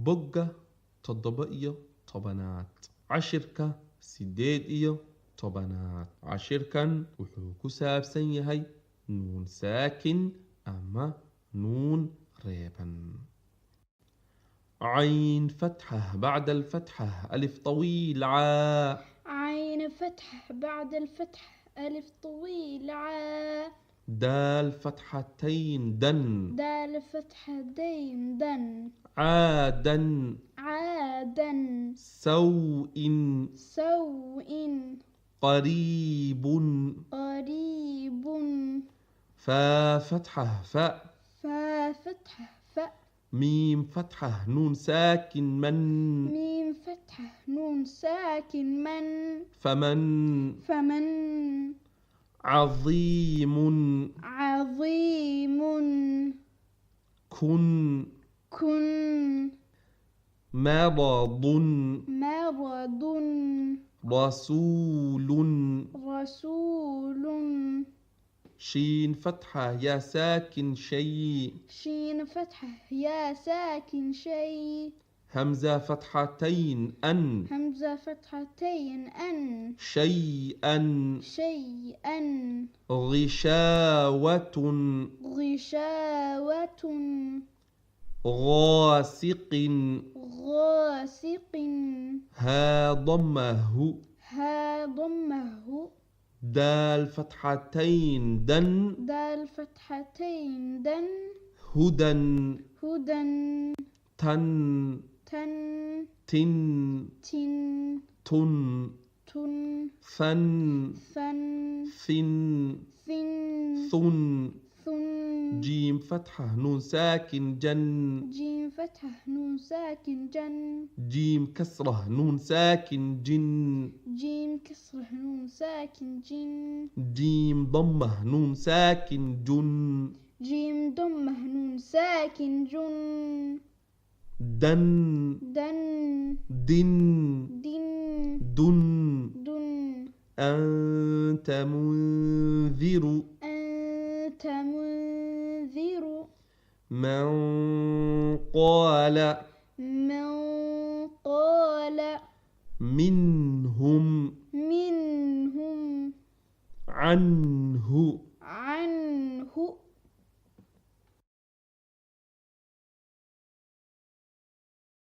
bogga toddoba iyo tobanaad cashirka 8 cashirkan wuxuu ku saabsan yahay nuun saakin ama nuun reeban عين فتحة بعد الفتحة ألف طويل عاء عين فتحة بعد الفتحة ألف طويل عاء دال فتحتين دن دال فتحتين دن عادا عادا سوء سوء قريب قريب فا فتحة فاء فا فتحة فاء ميم فتحة نون ساكن من ميم فتحة نون ساكن من فمن عظيم عظيم كن مرض رسول شين فتحة يا ساكن شيء شين فتحة يا ساكن شيء همزة فتحتين أن همزة فتحتين أن شيئا غشاوة غاسق ها ضمه دال فتحتين دن هدى تن تن تن فن ثن جيم فتحة نون ساكن جن جيم كسرة نون ساكن جن جيم ضمة نون ساكن جن دن دن دن أنت منذر من قال منهم عنه